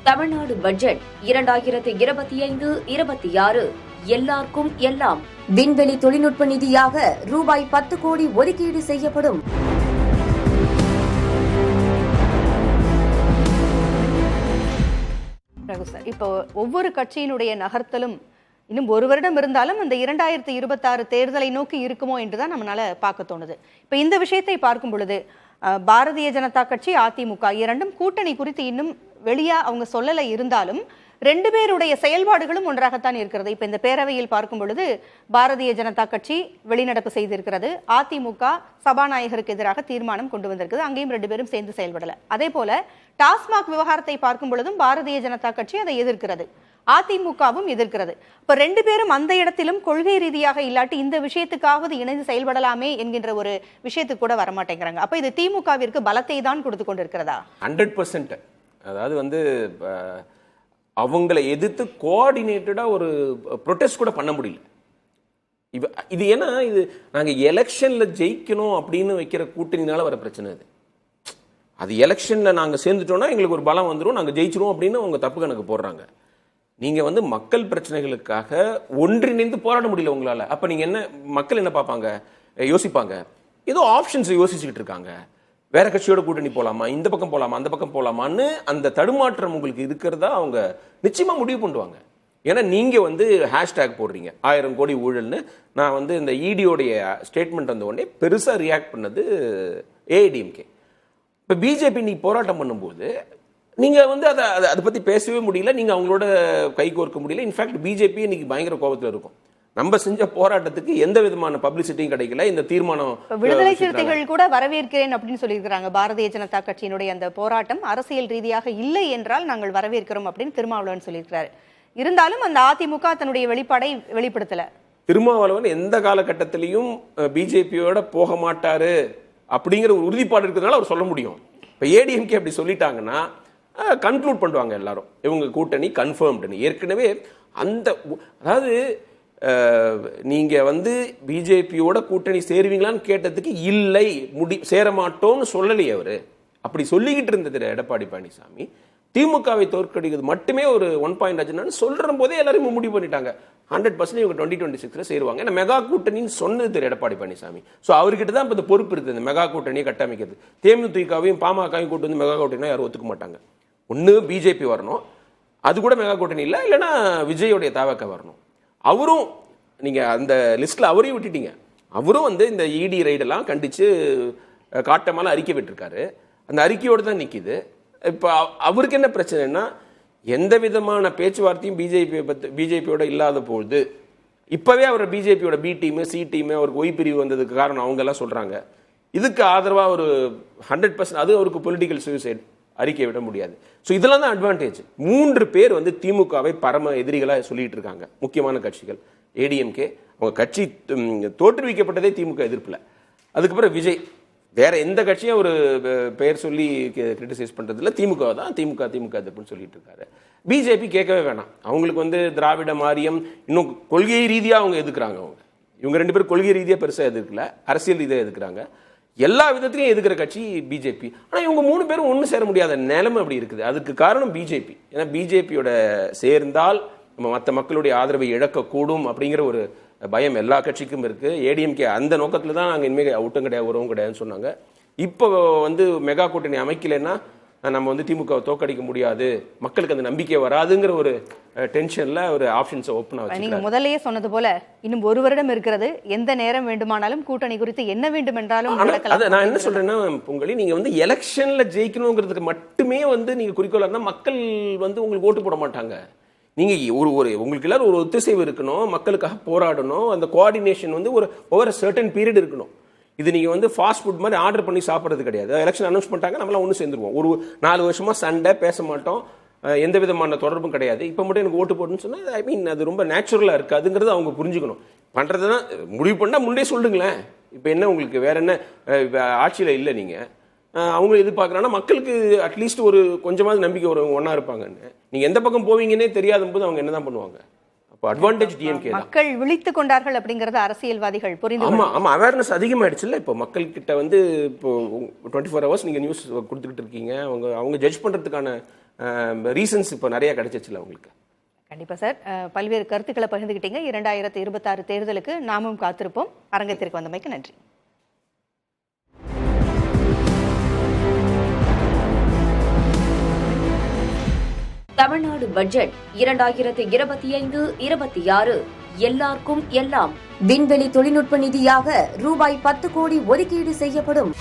Tamil Nadu budget 2025-26 எல்லாருக்கும் எல்லாம். விண்வெளி தொழில்நுட்ப நிதியாக ரூபாய் 10 கோடி ஒதுக்கீடு செய்யப்படும். இப்போ ஒவ்வொரு கட்சியினுடைய நகர்த்தலும் இன்னும் ஒரு வருடம் இருந்தாலும் அந்த 2026 தேர்தலை நோக்கி இருக்குமோ என்றுதான் நம்மளால பார்க்க தோணுது. இப்ப இந்த விஷயத்தை பார்க்கும் பொழுது பாரதிய ஜனதா கட்சி, அதிமுக இரண்டும் கூட்டணி குறித்து இன்னும் வெளியா அவங்க சொல்லல இருந்தாலும் ரெண்டு பேருடைய செயல்பாடுகளும் ஒன்றாகத்தான் இருக்கிறது. இப்ப இந்த பேரவையில் பார்க்கும் பொழுது பாரதிய ஜனதா கட்சி வெளிநடப்பு செய்திருக்கிறது, அதிமுக சபாநாயகருக்கு எதிராக தீர்மானம் கொண்டு வந்திருக்குது, அங்கேயும் ரெண்டு பேரும் சேர்ந்து செயல்படல. அதே போல டாஸ்மாக் விவகாரத்தை பார்க்கும் பொழுதும் பாரதிய ஜனதா கட்சி அதை எதிர்க்கிறது, அதிமுகவும் எதிர்க்கிறது. இப்ப ரெண்டு பேரும் அந்த இடத்திலும் கொள்கை ரீதியாக இல்லாட்டி இந்த விஷயத்துக்காவது இணைந்து செயல்படலாமே என்கின்ற ஒரு விஷயத்துக்கு கூட வரமாட்டேங்கிறாங்க. அப்ப இது திமுகவிற்கு பலத்தை தான் கொடுத்து கொண்டிருக்கிறதா? 100%. அதாவது அவங்களை எதிர்த்து கோஆர்டினேட்டடா ஒரு ப்ரொடெஸ்ட் கூட பண்ண முடியல. இது ஏன்னா இது நாங்க எலெக்ஷன்ல ஜெயிக்கணும் அப்படின்னு வைக்கிற கூட்டணினால வர பிரச்சனை. அது எலெக்ஷன்ல நாங்க சேர்ந்துட்டோம்னா எங்களுக்கு ஒரு பலம் வந்துடும், நாங்க ஜெயிச்சிருவோம் அப்படின்னு அவங்க தப்பு கணக்கு போடுறாங்க. நீங்க மக்கள் பிரச்சனைகளுக்காக ஒன்றிணைந்து போராட முடியல உங்களால. அப்ப நீங்க என்ன, மக்கள் என்ன பார்ப்பாங்க, யோசிப்பாங்க, ஏதோ ஆப்ஷன்ஸ் யோசிச்சுக்கிட்டு இருக்காங்க. வேற கட்சியோட கூட்டணி போலாமா, இந்த பக்கம் போலாமா, அந்த பக்கம் போலாமான்னு அந்த தடுமாற்றம் உங்களுக்கு இருக்கிறதா அவங்க நிச்சயமா முடிவு பண்ணுவாங்க. ஏன்னா நீங்க ஹேஷ்டேக் போடுறீங்க 1000 கோடி ஊழல்னு. நான் இந்த இடியோடைய ஸ்டேட்மெண்ட் வந்த உடனே பெருசா ரியாக்ட் பண்ணது ஏஐடிஎம்கே. இப்ப பிஜேபி நீ போராட்டம் பண்ணும்போது நீங்க அதை பத்தி பேசவே முடியல, நீங்க அவங்களோட கை கோர்க்க முடியல. இன்ஃபேக்ட் பிஜேபி இன்னைக்கு பயங்கர கோபத்தில் இருக்கும். நம்ம செஞ்ச போராட்டத்துக்கு எந்த விதமான பப்ளிசிட்டியும் கிடைக்கல. இந்த தீர்மானம் விடுதலை சிறுத்தைகள் கூட வரவேற்கிறேன் அப்படின்னு சொல்லியிருக்கிறாங்க. பாரதிய ஜனதா கட்சியினுடைய அந்த போராட்டம் அரசியல் ரீதியாக இல்லை என்றால் நாங்கள் வரவேற்கிறோம் அப்படின்னு திருமாவளவன் சொல்லியிருக்கிறாரு. இருந்தாலும் அந்த அதிமுக தன்னுடைய வெளிப்பாடை வெளிப்படுத்தல. திருமாவளவன் எந்த காலகட்டத்திலையும் பிஜேபியோட போக மாட்டாரு அப்படிங்கிற ஒரு உறுதிப்பாடு இருக்கிறதுனால அவர் சொல்ல முடியும். இப்ப ஏடிஎம்கே அப்படி சொல்லிட்டாங்கன்னா கன்க்ளூட் பண்ணுவாங்க எல்லாரும், இவங்க கூட்டணி கன்ஃபர்ம்டு. ஏற்கனவே அதாவது நீங்க பிஜேபியோட கூட்டணி சேருவீங்களான்னு கேட்டதுக்கு இல்லை, சேர மாட்டோம்னு சொல்லலையே அவரு. அப்படி சொல்லிக்கிட்டு இருந்தது எடப்பாடி பழனிசாமி. திமுகவை தோற்கடிக்கிறது மட்டுமே ஒரு 1 பாயிண்ட் அஜெண்டான்னு சொல்ற போதே எல்லாரும் முடிவு பண்ணிட்டாங்க 100% இவங்க 2026 சேருவாங்க. ஏன்னா மெகா கூட்டணின்னு சொன்னது எடப்பாடி பழனிசாமி. ஸோ அவர்கிட்ட தான் இந்த பொறுப்பு இருக்குது, இந்த மெகா கூட்டணியை கட்டமைக்கிறது. தேமுதிகவையும் பாமகவையும் கூட்டு மெகா கூட்டணினா யாரும் ஒத்துக்க மாட்டாங்க. ஒன்று பிஜேபி வரணும், அது கூட மெகா கூட்டணி இல்லை, இல்லைன்னா விஜயோடைய தாவக்க வரணும். அவரும் நீங்க அந்த லிஸ்ட்ல அவரையும் விட்டுட்டீங்க. அவரும் இந்த இடி ரைடெல்லாம் கண்டிச்சு காட்டமான அறிக்கை விட்டுருக்காரு. அந்த அறிக்கையோடு தான் நிற்கிது. இப்போ அவருக்கு என்ன பிரச்சனைனா, எந்த விதமான பேச்சுவார்த்தையும் பிஜேபியோட இல்லாத பொழுது இப்பவே அவர் பிஜேபியோட பி டீம், சி டீம், அவருக்கு ஒய் பிரிவு வந்ததுக்கு காரணம் அவங்க எல்லாம் சொல்றாங்க. இதுக்கு ஆதரவா ஒரு 100% அது அவருக்கு பொலிட்டிக்கல் சூசைட் அறிக்கை விட முடியாது. ஸோ இதெல்லாம் தான் அட்வான்டேஜ். 3 பேர் திமுகவை பரம எதிரிகளாக சொல்லிட்டு இருக்காங்க. முக்கியமான கட்சிகள் ஏடிஎம்கே, அவங்க கட்சி தோற்றுவிக்கப்பட்டதே திமுக எதிர்ப்பில். அதுக்கப்புறம் விஜய், வேற எந்த கட்சியும் ஒரு பெயர் சொல்லி கிரிட்டிசைஸ் பண்றது இல்லை, திமுக தான் திமுக எதிர்ப்புன்னு சொல்லிட்டு இருக்காரு. பிஜேபி கேட்கவே வேணாம். அவங்களுக்கு திராவிட மாரியம் இன்னும் கொள்கை ரீதியாக அவங்க எதிர்க்கிறாங்க. இவங்க 2 பேரும் கொள்கை ரீதியாக பெருசாக எதிர்க்கல, அரசியல் ரீதியாக எதிர்க்கிறாங்க. எல்லா விதத்திலையும் எதிர்க்கிற கட்சி பிஜேபி. ஆனால் இவங்க 3 பேரும் ஒன்று சேர முடியாத நிலைமை அப்படி இருக்குது. அதுக்கு காரணம் பிஜேபி. ஏன்னா பிஜேபியோட சேர்ந்தால் நம்ம மற்ற மக்களுடைய ஆதரவை இழக்கக்கூடும் அப்படிங்கிற ஒரு பயம் எல்லா கட்சிக்கும் இருக்கு. ஏடிஎம்கே அந்த நோக்கத்தில் தான் நாங்கள் இனிமேல் அவுட்டும் கிடையாது, உறவும் கிடையாதுன்னு சொன்னாங்க. இப்போ மெகா கூட்டணி அமைக்கலைன்னா நம்ம திமுக தோக்கடிக்க முடியாது, மக்களுக்கு அந்த நம்பிக்கை வராதுங்கிற ஒரு டென்ஷன்ல ஒரு ஆப்ஷன்ஸ் ஓப்பன் ஆச்சு. நீங்க முதல்லயே சொன்னது போல இன்னும் ஒரு வருடம் இருக்கிறது, எந்த நேரம் வேண்டுமானாலும் கூட்டணி குறித்து என்ன வேண்டும் என்றாலும் நான் என்ன சொல்றேன்னா, பொங்கலி நீங்க எலெக்ஷன்ல ஜெயிக்கணுங்கிறதுக்கு மட்டுமே நீங்க குறிக்கோளா இருந்தா மக்கள் உங்களுக்கு ஓட்டு போட மாட்டாங்க. நீங்க உங்களுக்கு எல்லாரும் ஒரு ஒத்திசைவு இருக்கணும், மக்களுக்காக போராடணும், அந்த கோஆர்டினேஷன் ஒரு ஓவர் சர்டன் பீரியட் இருக்கணும். இது நீங்க ஃபாஸ்ட் ஃபுட் மாதிரி ஆர்டர் பண்ணி சாப்பிட்றது கிடையாது. எலெக்ஷன் அனௌன்ஸ் பண்ணிட்டாங்க, நம்மளாம் ஒன்று சேர்ந்துருவோம். ஒரு 4 வருஷமா சண்டை, பேச மாட்டோம், எந்த விதமான தொடர்பும் கிடையாது. இப்போ மட்டும் எனக்கு ஓட்டு போடணும்னு சொன்னா அது ரொம்ப நேச்சுரலா இருக்காதுங்கிறது அவங்க புரிஞ்சுக்கணும். பண்றதுதான் முடிவு பண்ணா முன்னே சொல்லுங்களேன். இப்போ என்ன உங்களுக்கு வேற என்ன ஆட்சியில இல்லை, நீங்க அவங்க எதிர்பார்க்கறாங்கன்னா மக்களுக்கு அட்லீஸ்ட் ஒரு கொஞ்சமாவது நம்பிக்கை வரும், ஒன்னா இருப்பாங்கன்னு. நீங்க எந்த பக்கம் போவீங்கன்னே தெரியாத போது அவங்க என்னதான் பண்ணுவாங்க? அட்வான்டேஜ் டிஎம்கே தான். மக்கள் விழித்துக் கொண்டார்கள் அப்படிங்கறது அரசியல்வாதிகள் புரிந்து. ஆமா அவேர்னஸ் அதிகமாயிடுச்சுல்ல. இப்போ மக்கள் கிட்ட இப்போ 24 hours நீங்க நியூஸ் கொடுத்துக்கிட்டு இருக்கீங்க. அவங்க ஜட்ஜ் பண்றதுக்கான ரீசன்ஸ் இப்போ நிறைய கிடைச்சிச்சுல உங்களுக்கு. கண்டிப்பா சார், பல்வேறு கருத்துக்களை பகிர்ந்துக்கிட்டீங்க. 2026 தேர்தலுக்கு நாமும் காத்திருப்போம். அரங்கத்திற்கு வந்தமைக்கு நன்றி. தமிழ்நாடு பட்ஜெட் 2025-26 எல்லாருக்கும் எல்லாம். விண்வெளி தொழில்நுட்ப நிதியாக ரூபாய் 10 கோடி ஒதுக்கீடு செய்யப்படும்.